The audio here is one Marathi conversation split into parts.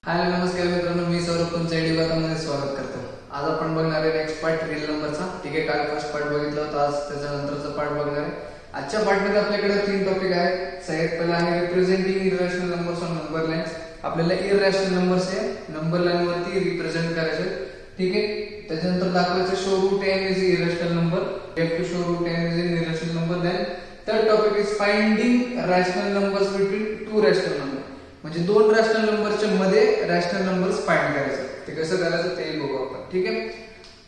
हाय नमस्कार मित्रांनो, मी सौरभ तुमच्या मध्ये स्वागत करतो. आज आपण बघणार आहे नेक्स्ट पार्ट रियल नंबरचा. ठीक आहे, काल फर्स्ट पार्ट बघितला होता, आज त्याच्यानंतरचा पार्ट बघणार आहे. आजच्या पार्टमध्ये आपल्याकडे 3 टॉपिक आहेत. सगळ्यात पहिला आहे representing irrational numbers on number lines. आपल्याला इररॅशनल नंबर्स हे नंबर लाईन वरती रिप्रेझेंट करायचे. ठीक आहे, त्याच्यानंतर दाखवायचं show root n is irrational number. You have to show root n is an irrational number. Then third topic is finding rational numbers between 2 rational number. म्हणजे 2 रॅशनल नंबरच्या मध्ये रॅशनल नंबर्स फाइंड करायचे. ते कसं करायचं ते बघू आपण. ठीक आहे,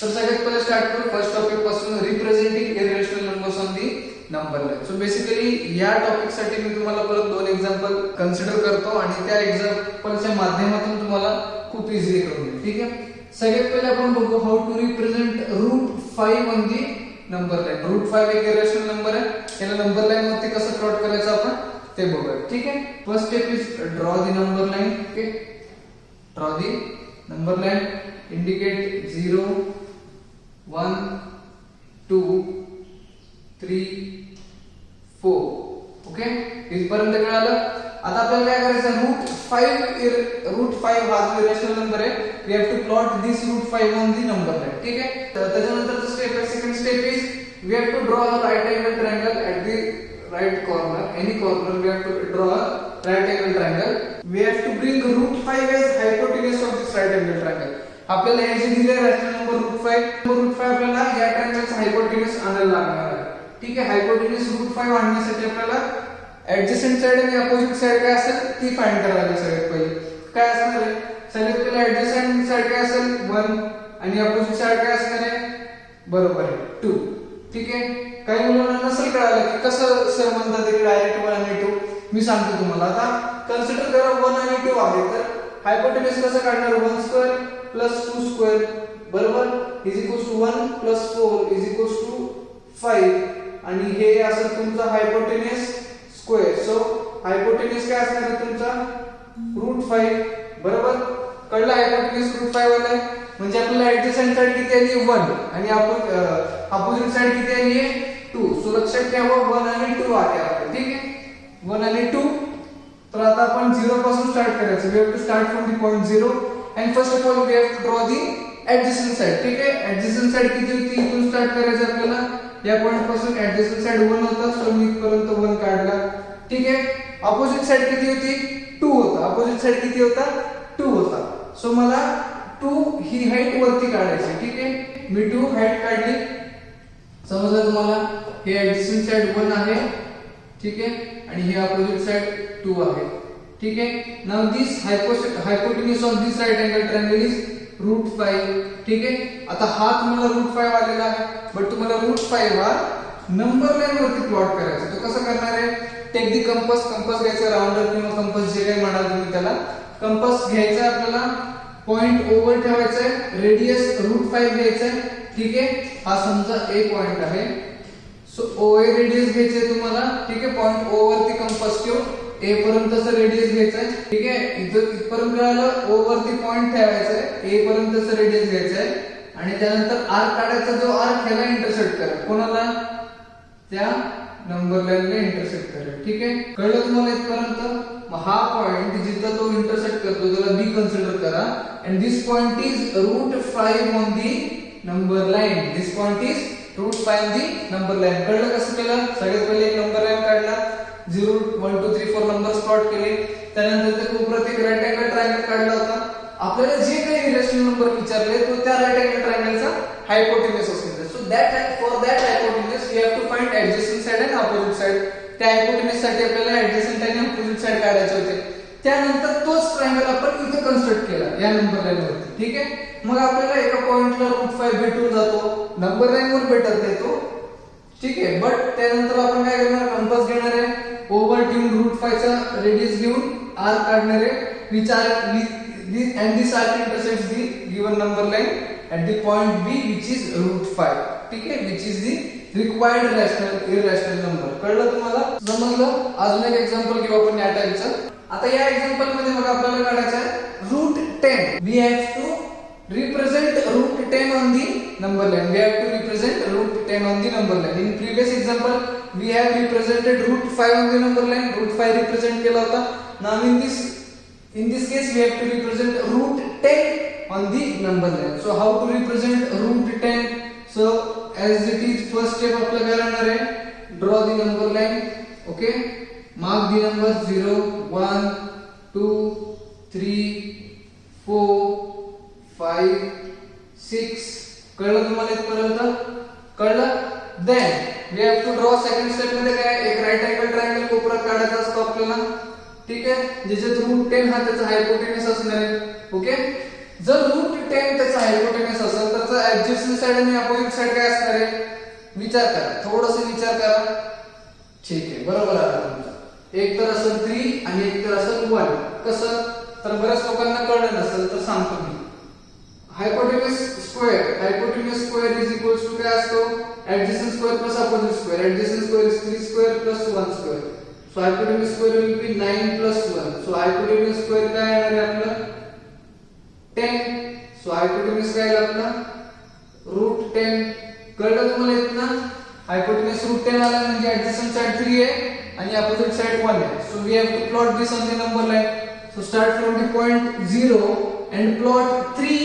तर सगळ्यात पहिले स्टार्ट करू फर्स्ट टॉपिक पासून, representing irrational numbers on the number line. So basically या टॉपिक साठी मी तुम्हाला परत 2 एक्झाम्पल कन्सिडर करतो आणि त्या एक्झाम्पलच्या माध्यमातून तुम्हाला खूप इझिली करून देईल. ठीक आहे, सगळ्यात पहिले आपण बघू how to represent root 5 on the number line. Root 5 एक इररेशनल नंबर आहे, याला नंबर लाईन वरती कसं प्लॉट करायचं आपण ते बघूया. ठीक आहे, first step is draw the number line. Okay, draw the number line, indicate 0 1 2 3 4. Okay, इथपर्यंत कळालं. आता आपल्याला काय करायचं, रूट 5 हा जो इररेशनल नंबर आहे, we have to plot this root 5 on the number line. ठीक आहे, तर त्याच्यानंतरचा स्टेप आहे, second step is we have to draw a right angle triangle at the right corner, any corner we have to draw a right angle triangle. We have to bring root 5 as hypotenuse of this right angle triangle. आपल्याला हे जे दिले रॅशनल नंबर रूट 5 आपल्याला या ट्रायंगलचा हायपोटेन्यूज आणायला लागणार आहे. ठीक आहे, हायपोटेन्यूज रूट 5 आणण्यासाठी आपल्याला ऍडजसेंट साइड आणि अपोजिट साइड काय असेल ती फाइंड करावी लागेल. सगळ्यात पहिले काय असणार आहे, सगळ्यात पहिले ऍडजसेंट साइड काय असेल 1 आणि अपोजिट साइड काय असणार आहे, बरोबर आहे 2. ठीक आहे, काही मुलांना नसेल कळालं की कसं सर म्हणतात की डायरेक्ट 1 आणि 2. मी सांगतो तुम्हाला. आता कन्सिडर करा 1 आणि 2 आहे, तर हायपोटेन्यूज कसं काढणार, 1 स्क्वेअर प्लस 2 स्क्वेअर बरोबर is equals to 1 plus 4 is equals to 5 आणि हे असेल तुमचा हायपोटेन्यूज स्क्वेअर. सो हायपोटेन्यूज काय असणार आहे तुमचा रूट 5 बरोबर. कळलं, हायपोटेन्यूज रूट 5 आलाय म्हणजे आपल्याला ऍडजसेंट साइड किती आली 1 आणि अपोजिट साइड किती आली आहे 2. सो लक्षात ठेवा 1 आणि 2 आले आपले. ठीक आहे, 1 आणि 2. तर आता आपण 0 पासून स्टार्ट करायचं. We have to start from the point 0 and first of all we have to draw the adjacent side. ठीक आहे, ऍडजसेंट साइड किती होती इथून स्टार्ट करायचं आपल्याला. या पॉइंट पासून ऍडजसेंट साइड 1 होता, सो मी इथपर्यंत 1 काढला. ठीक आहे, अपोजिट साइड किती होती 2 होता. अपोजिट साइड किती होता 2 होता. सो मला 2 ही हाईट वरती काढायची. ठीक आहे, मी 2 हाईट काढली. समजलं तुम्हाला. हे ऍडजसेंट साइड 1 आहे. ठीक आहे, आणि हे अपोजिट साइड 2 आहे. ठीक आहे, now this hypotenuse of this right angle triangle is root 5. ठीक आहे, आता हा तुम्हाला रूट 5 आलेला आहे, बट तुम्हाला रूट 5 हा नंबर लाईन वरती प्लॉट करायचा. तो कसं करणार आहे, टेक दी कंपास घ्यायचा, राउंडर किंवा कंपास जे काही म्हणाल तुम्ही त्याला. कंपास घ्यायचा आपल्याला, पॉइंट ओव्हर ठेवायचा आहे, रेडियस रूट 5 घ्यायचा आहे. ठीक आहे, हा समजा A पॉइंट आहे. सो OA रेडियस घ्यायचे तुम्हाला. ठीक आहे, पॉइंट O वरती कंपास ठेवून A पर्यंतचा रेडियस घ्यायचा आहे. ठीक आहे, इथपर्यंत कळालं. O वरती पॉइंट ठेवायचा आहे, A पर्यंतचा रेडियस घ्यायचा आहे आणि त्यानंतर आर्क काढायचा. जो आर्क ह्याला इंटरसेक्ट करेल, कोणाला, त्या नंबर लाईनला इंटरसेक्ट करेल. ठीक आहे, कळलं तुम्हाला इथपर्यंत. हा पॉइंट जिथं तो इंटरसेक्ट करतो त्याला B कन्सिडर करा and this point is root 5 on the number line. This point is root 5 on the number line. कळलं कसं केलं. सगळ्यात पहिले एक नंबर लाईन काढला, 0 1 2 3 4 नंबर्स प्लॉट केले. त्यानंतर ते कोपऱ्यात एक राइट अँगल ट्रायंगल काढला होता. आपल्याला जे काही इररेशनल नंबर विचारले तो त्या राइट अँगल ट्रायंगलचा हायपोटेन्यूज असेल. So for that hypotenuse we have to find adjacent side and opposite side. त्या हायपोटेन्यूज साठी आपल्याला ऍडजसेंट आणि अपोजिट साइड काढायचे होते. त्यानंतर तोच ट्रायंगल आपण इथे कन्स्ट्रक्ट केला या नंबर लाईन वरती. ठीक आहे, मग आपल्याला एका पॉइंटला रूट 5 भेटून जातो, नंबर लाईन वर भेटत नाही तो. ठीक आहे, बट त्यानंतर आपण काय करणार, कंपास घेणार आहे, ओव्हर ठेवून रूट 5 चा रेडियस घेऊन आर्क काढणार आहे. and this arc intersects the given number line at the point B which is root 5. ठीक आहे, which is the required irrational number. कळलं तुम्हाला, समजलं. अजून एक एक्झाम्पल घेऊ आपण या टाईपचं. आता या एक्झाम्पल मध्ये बघा आपल्याला काढायचं आहे root 10. We have to represent root 10 on the number line. We have to represent root 10 on the number line. In previous example we have represented root 5 on the number line. root 5 represent केला होता. Now in this In this case we have to represent root 10 on the number line. So how to represent root 10? So as it is, first step आपला काय राहणार आहे, draw the number line. Okay, mark the numbers 0 1 2 3 4 5 6. कळलं तुम्हाला इथपर्यंत? कळलं? Then we have to draw second step मध्ये काय, एक राईट अँगल ट्रायंगल कोपऱ्यात काढायचा असतो आपल्याला. ठीक आहे, ज्याच्यात रूट 10 हा त्याचा हायपोटेनस असणार आहे. ओके, जर रूट 10 त्याचा हायपोटेनस असेल तर त्याचा ऍडजस्टंट साइड आणि अपोजिट साइड काय असणार आहे, विचार करा, थोडंसं विचार करा. ठीक आहे, बरोबर आहे तुमचं. एक तर असेल 3 आणि एक तर असेल 1. कसं, तर बऱ्याच लोकांना कळलं नसेल तर सांगतो मी. Hypotenuse square is equals to काय असतो, adjacent square plus opposite square. Adjacent square is 3 square plus 1 square. So hypotenuse square will be 9 plus 1. So hypotenuse square काय येणार आहे आपलं, 10. So hypotenuse काय आहे आपला, root 10. कळलं तुम्हाला इथनं? hypotenuse root 10 आला म्हणजे adjacent side 3 आहे आणि opposite side 1 आहे. So we have to plot this on the number line. So start from the point 0 and plot 3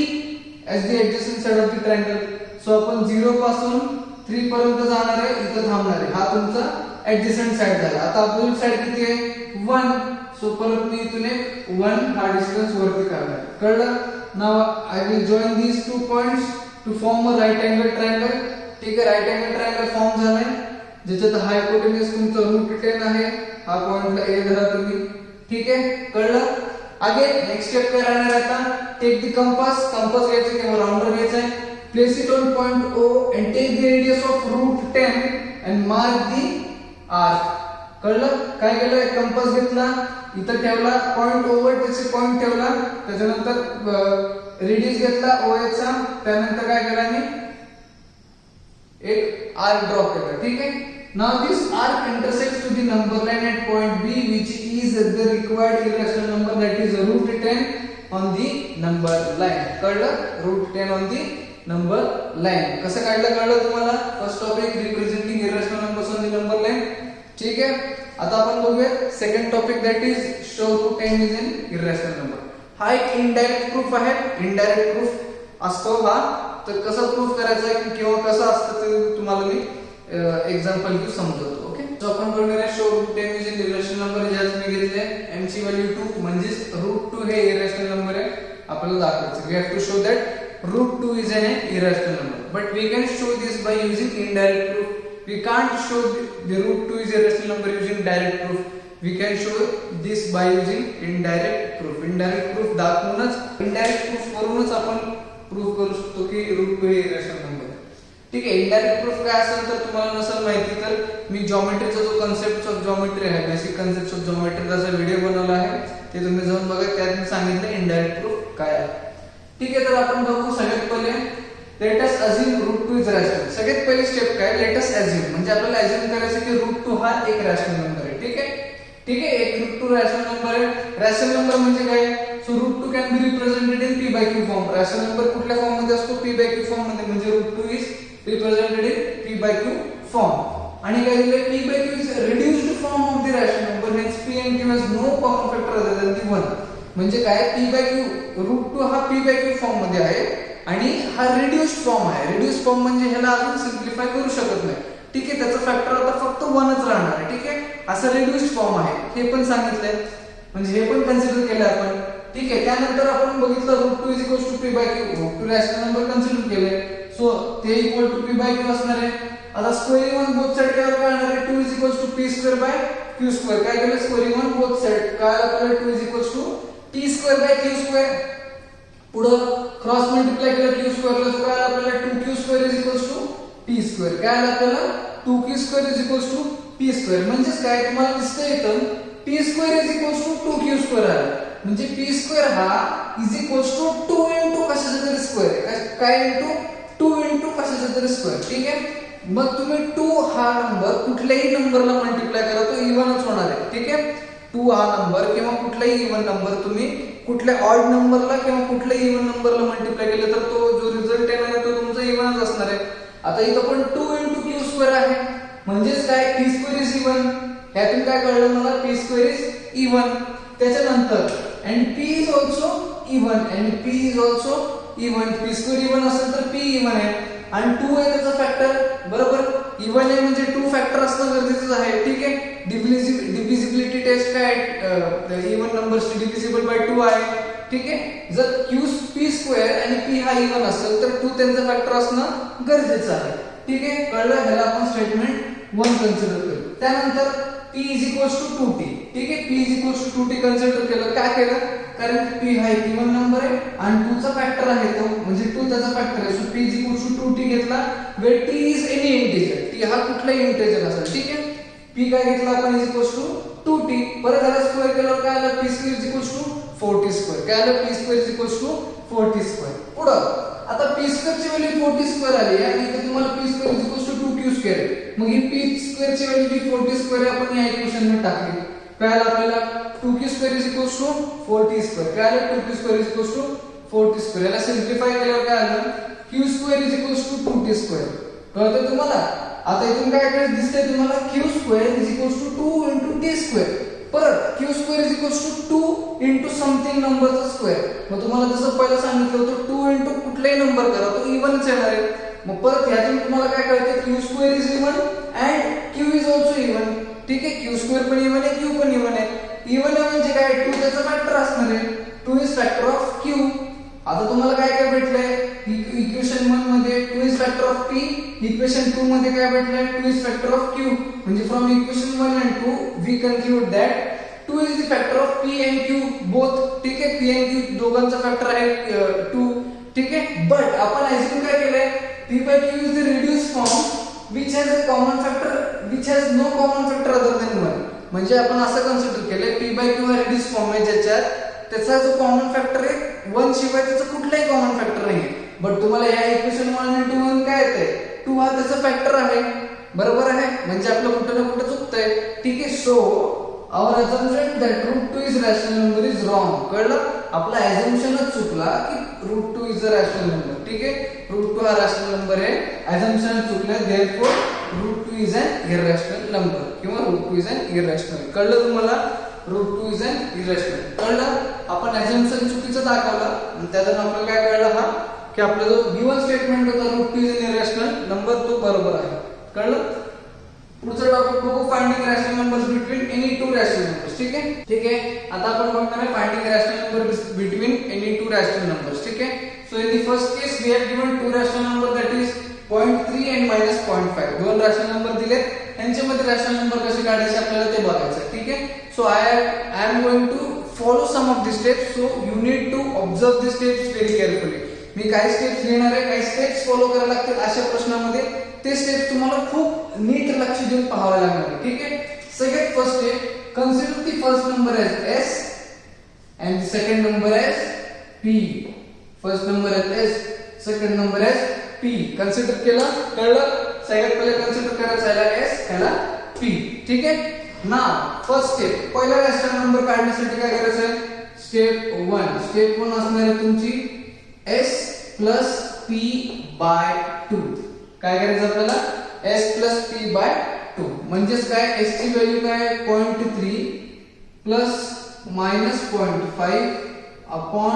as the adjacent side of the triangle. So आपण 0 पासून 3 पर्यंत जाणार आहे, इथं थांबणार आहे. हा तुमचा ऍडजसंट साइड झाला. आता अपोजिट साइड किती आहे, 1. सो परत मी इथून एक 1 हा डिस्टन्स वरती काढणार. कळलं? Now I will join these two points to form a right angle triangle. ठीक आहे, राइट अँगल ट्रायंगल फॉर्म झालाय ज्याच्यात हायपोटेनस तुमचं रूट 10 आहे. हा पॉइंटला ए धरा तुम्ही. ठीक आहे, कळलं? अगेन नेक्स्ट स्टेप काय राहणार आहे आता, टेक द कंपास घ्यायचं किंवा राउंडर घ्यायचं आहे. Place it on point O and take the radius of root 10 and mark the arc. कळलं? काय केलं, एक कंपास घेतला, इथं ठेवला, पॉइंट O वर त्याचे पॉइंट ठेवला, त्याच्यानंतर रेडियस घेतला OA चा, त्यानंतर काय केलं मी, एक आर्क ड्रॉ केला. ठीक आहे. Now this arc intersects to the number line at point B, which is the required irrational number, that is root 10 on the number line. कळलं? root 10 on the number line. कसं काढलं कळलं तुम्हाला? First topic representing irrational numbers on the number line. ठीक आहे. आता आपण बघूया second topic, that is show root 10 is an irrational number. हा एक इनडायरेक्ट प्रूफ आहे. इनडायरेक्ट प्रूफ असतो हा. तर कसं प्रूफ करायचं किंवा कसं असतं ते तुम्हाला मी एक्झाम्पल घेऊन समजवतो. ओके, सो आपण बघणार आहे show root 10 is an irrational number. ज्यात मी घेतले m ची व्हॅल्यू 2 म्हणजे रूट 2 हे इररेशनल नंबर आहे. आपल्याला दाखवायचं, we have to show that root 2 is an irrational number, but we can show this by using indirect proof. We can't show the root 2 is a irrational number using direct proof. We can show this by using indirect proof. Indirect proof दाखवूनच, indirect proof करूनच आपण प्रूफ करू शकतो की root 2 हे irrational number आहे. ठीक आहे. indirect proof काय असेल तर तुम्हाला नसेल माहिती तर मी जॉमेट्रीचा जो कन्सेप्ट ऑफ जॉमेट्री आहे, बेसिक कन्सेप्ट ऑफ जॉमेट्रीचा व्हिडिओ बनवला आहे, ते तुम्ही जाऊन बघा. त्यात मी सांगितलं indirect proof काय आहे. ठीक आहे, तर आपण बघू. सगळ्यात पहिले let us assume root 2 is rational. सगळ्यात पहिली स्टेप काय, लेट अस अज्युम म्हणजे आपल्याला अज्युम करायचं की रूट 2 हा एक रॅशनल नंबर आहे. ठीक आहे. ठीक आहे, एक रूट 2 रॅशनल नंबर आहे. रॅशनल नंबर म्हणजे काय, so root 2 can be represented in p/q form. Rational number कुठल्या फॉर्म मध्ये असतो, p/q फॉर्म मध्ये, म्हणजे root 2 is represented in p/q form. आणि काय दिले, p/q is reduced form of the rational number, hence p and q has no common factor other than the 1. म्हणजे काय, p/q रूट 2 हा p/q फॉर्म मध्ये आहे आणि हा रिड्यूस्ड फॉर्म आहे. रिड्यूस्ड फॉर्म म्हणजे ह्याला अजून सिम्प्लिफाय करू शकत नाही. ठीक आहे, त्याचा फॅक्टर आता फक्त 1च राहणार आहे. ठीक आहे, असं रिड्यूस्ड फॉर्म आहे हे पण सांगितलंय, म्हणजे हे पण कन्सिडर केलं आपण. ठीक आहे. त्यानंतर आपण बघितलं root 2 is equal to p/q, root 2 rational number consider केले, सो ते इक्वल टू p/q असणार आहे. आता स्क्वेअरिंग ऑन बोथ साइड काय राहणार आहे, 2 इज इक्वल टू p²/q². काय केलं, स्क्वेअरिंग ऑन बोथ साइड काय आपल्याला 2 इज इक्वल टू t²/q². पुढं क्रॉस मल्टिप्लाय केलं q² ला, काय आपल्याला 2q² is equal to t². काय आलं आपल्याला, 2q² is equal to p². म्हणजे काय तुम्हाला दिसतंय इथं p² is equal to 2q² आलं. म्हणजे p² हा इज इक्वल टू 2 इनटू कशाचा तरी स्क्वेअर आहे. काय इनटू 2 इनटू कशाचा तरी स्क्वेअर. ठीक आहे. मग तुम्ही 2 हा नंबर कुठल्याही नंबरला मल्टिप्लाय करा, तो इव्हनच होणार आहे. ठीक आहे. 2 हा नंबर किंवा कुठलाही इव्हन नंबर तुम्ही कुठल्या ऑड नंबरला किंवा कुठल्याही इव्हन नंबरला मल्टिप्लाय केलं तर तो जो रिझल्ट येणार आहे तो तुमचा इव्हनच असणार आहे. आता इथं पण 2 इनटू q² आहे, म्हणजेच काय, p² इज इव्हन. ह्यातून काय कळलं मला, p² इज इव्हन. त्याच्यानंतर and p is also even and p is also even. p square even असेल तर p इवन आहे आणि 2 आहे त्याचा फॅक्टर बरोबर. इवन आहे म्हणजे 2 फॅक्टर असणं गरजेचं आहे. ठीक आहे. डिव्हिजिबिलिटी टेस्ट काय इवन नंबर्सची डिव्हिजिबल बाय 2 आहे. ठीक आहे. जर q p स्क्वेअर आणि p हा इवन असेल तर 2 त्यांचा फॅक्टर असणं गरजेचं आहे. ठीक आहे. कळलं. ह्याला आपण स्टेटमेंट 1 कन्सिडर करू. त्यानंतर p is equals to 2t. ठीक आहे. p is equals to 2t consider केलं. काय केलं? कारण p हा एक इवन नंबर आहे आणि 2 चा फॅक्टर आहे तो म्हणजे 2 त्याचा फॅक्टर आहे. So p is equals to 2t घेतला where t is any integer. t हा कुठलाही इंटिजर असेल. ठीक आहे. p काय घेतला आपण is equals to 2t. परत त्याला स्क्वेअर केल्यावर काय आलं? p square is equals to 4t square. काय आलं? p square is equals to 4t square. पुढं आता p square ची व्हॅल्यू 40 स्क्वेअर आली आहे आणि इथे तुम्हाला p square is equals to 2q square. मग ही p square ची व्हॅल्यू जी 40 स्क्वेअर आहे आपण या इक्वेशन मध्ये टाकली. काय आलं आपल्याला? 2q square is equals to 4t square. काय आलं? 2q square is equals to 4t square. याला सिम्प्लिफाय केल्यावर काय आलं? q square is equals to 2t square. कळतं तुम्हाला? आता इथून काय काय दिसतंय तुम्हाला? q square is equals to 2 into t square. परत q square is equals to 2 into something नंबरचा स्क्वेअर. मग तुम्हाला जसं पहिलं सांगितलं होतं 2 into कुठलाही नंबर करा तो इवनच येणार आहे. मग परत यातून तुम्हाला काय कळतं? q square is even and q is also even. ठीक आहे. q square पण इवन आहे, q पण इवन आहे. इवन आहे म्हणजे काय? 2 त्याचा फॅक्टर असणार आहे. 2 is factor of q. आता तुम्हाला काय काय भेटलंय? इक्वेशन 1 मध्ये 2 is factor of p. Equation 2 मध्ये काय भेटलंय? 2 is factor of q. म्हणजे from equation 1 and 2 we conclude that 2 is the factor of p and q both. ठीक आहे. p and q दोघांचा फॅक्टर आहे 2. ठीक आहे. बट आपण अजून काय केलंय? p by q is the reduced form which has a common factor which has no common factor other than 1. म्हणजे आपण असं कन्सिडर केलंय p by q हा रिड्यूस फॉर्म आहे ज्याच्यात त्याचा जो कॉमन फॅक्टर आहे 1 शिवाय त्याचा कुठलाही कॉमन फॅक्टर नाहीये. बट तुम्हाला या इक्वेशन 1 आणि 2 मध्ये काय येतंय? 2 हा त्याचा फॅक्टर आहे. बरोबर आहे. म्हणजे आपलं कुठं ना कुठं चुकतंय. ठीक आहे. So our assumption that root 2 is rational number is wrong. कळलं? आपला अझम्पशनच चुकला की root 2 is a rational number. ठीक आहे. रूट 2 हा रॅशनल नंबर आहे. अझम्पशन चुकलं. Therefore root 2 is an irrational number किंवा रूट 2 इज अन इरॅशनल. कळलं तुम्हाला? Root 2 is an irrational. कळलं? आपण अझम्पशन चुकीचं दाखवलं त्यातून आपल्याला काय कळलं हा की आपला जो गिवन स्टेटमेंट होता root 2 is an irrational number तो बरोबर आहे. कळलं? पुढचा टॉपिक बघू finding rational numbers between any two rational numbers. ठीक आहे. ठीक आहे. आता आपण बघणार आहे finding rational numbers between any two rational numbers. ठीक आहे. So in the first case we have given two rational number that is 0.3 and -0.5. दोन रॅशनल नंबर दिले. यांच्यामध्ये रॅशनल नंबर कसे काढायचे आपल्याला ते बघायचं. ठीक आहे. So I am going to follow some of the steps. So you need to observe the steps very carefully. मी काही स्टेप्स लिहिणार आहे, काही स्टेप्स फॉलो करायला लागतील अशा प्रश्नामध्ये. ते स्टेप्स तुम्हाला खूप नीट लक्ष देऊन पाहावे लागणार आहे. ठीक आहे. सगळ्यात first step, consider the first number as s and the second number as p. First number as s, second number as p. Consider केलं. कळलं? सगळ्यात पहिले कन्सिडर करायचं आहे s ह्याला p. ठीक आहे. नाव फर्स्ट स्टेप, पहिला रॅशनल नंबर काढण्यासाठी काय करायचं आहे? स्टेप 1. स्टेप 1 असणार आहे तुमची s plus p by 2. काय करायचं आपल्याला? s plus p by 2 म्हणजेच काय? s ची व्हॅल्यू काय? 0.3 plus -0.5 upon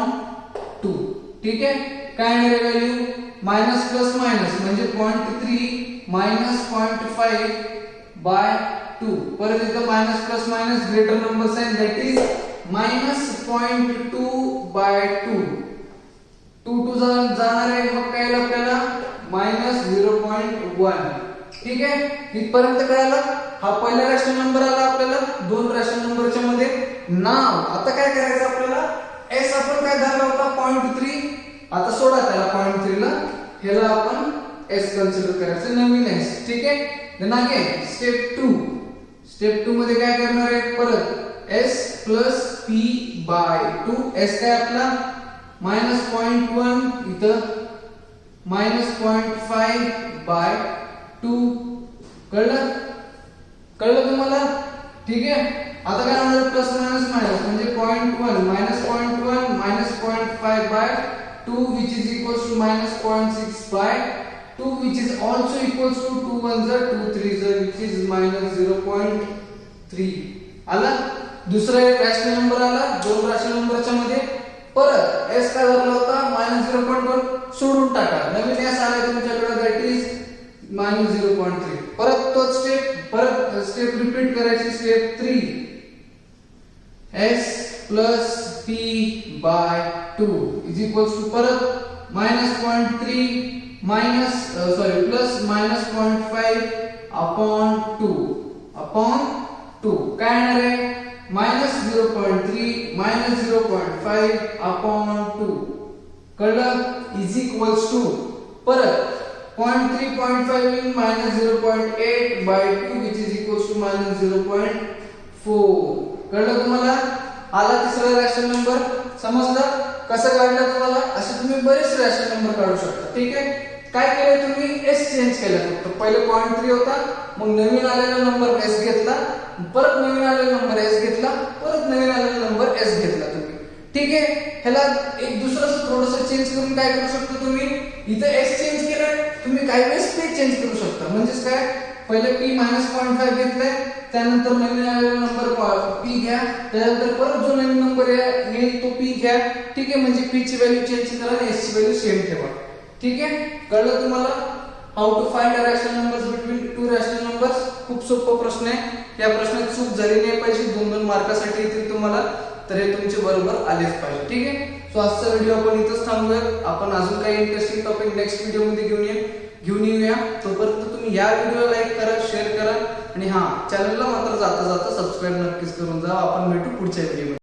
2. ठीक आहे. काय येणार आहे व्हॅल्यू? मायनस प्लस मायनस म्हणजे 0.3 minus 0.5 by 2. परत इथं minus plus minus greater number sign that is -0.2 by 2. 2 जाणार आहे. मग काय आलं आपल्याला? -0.1. ठीक आहे. इथपर्यंत कळालं? हा पहिला रॅशनल नंबर आला आपल्याला दोन रॅशनल नंबरच्या मध्ये. नाव आता काय करायचं आपल्याला? s आपण काय धरला होता? 0.3. आता सोडा त्याला 0.3 ला. ह्याला आपण s कन्सिडर करायचं नवीन s. ठीक आहे. Then again step 2. स्टेप 2 मध्ये काय करणार आहे? परत s plus p by 2. s काय आपला? -0.1 इथं -0.5 by 2. कळलं? कळलं तुम्हाला? ठीक आहे. आता काय होणार? प्लस मायनस मायनस म्हणजे 0.1 -0.1 -0.5 by 2 which is equals to -0.6 by 2 which is also equals to 2 1s are 2 3s are which is -0.3. आला? दुसरा रॅशनल नंबर आला दोन रॅशनल नंबरच्या परत एस काय धरला होता -0.1 सोडून टाका, नवीन एस आलाय तुमच्याकडे दॅट इज -0.3. परत तोच स्टेप रिपीट करायची. Step 3 s plus p by 2 is equals to परत -0.3 प्लस -0.5 अपॉन 2 काय येणार आहे -0.3 -0.5 अपॉन 2 कळलं इज इक्वल्स टू परत 0.3 0.5 in -0.8 by 2 which is equals to -0.4. कळलं तुम्हाला? आला तिसरा रॅशनल नंबर. समजलं कसं काढलं तुम्हाला? असे तुम्ही बरेच रॅशनल नंबर काढू शकता. ठीक आहे. काय केलं तुम्ही s चेंज केला. फक्त पहिले 0.3 होता, मग नवीन आलेला नंबर s घेतला, परत नवीन आलेला नंबर s घेतला, परत नवीन आलेला नंबर s घेतला तुम्ही. ठीक आहे. ह्याला एक दुसरं थोडंसं चेंज करून काय करू शकता तुम्ही? इथे s चेंज केलाय, तुम्ही काही वेळेस p चेंज करू शकता. म्हणजेच काय, पहिले p -0.5 घेतलाय, त्यानंतर नवीन आलेला नंबर p घ्या, त्यानंतर परत जो नवीन नंबर येईल तो p घ्या. ठीक आहे. म्हणजे p ची व्हॅल्यू चेंज करा आणि s ची व्हॅल्यू सेम ठेवा. ठीक आहे. कळलं तुम्हाला? How to find a rational numbers between two rational numbers. खूप सोपा प्रश्न आहे. या प्रश्नात चूक झाली नाही पाहिजे. 2-2 मार्कासाठी येतील तुम्हाला, तर हे तुमचे बरोबर आलेच पाहिजे. ठीक आहे. सो आजचा व्हिडिओ आपण इथंच थांबूया. आपण अजून काही इंटरेस्टिंग टॉपिक नेक्स्ट व्हिडिओ मध्ये घेऊन येऊया. तोपर्यंत तुम्ही या व्हिडिओला लाईक करा, शेअर करा आणि चॅनलला मात्र जाता जाता सबस्क्राईब नक्कीच करून जा. आपण भेटू पुढच्या व्हिडिओ.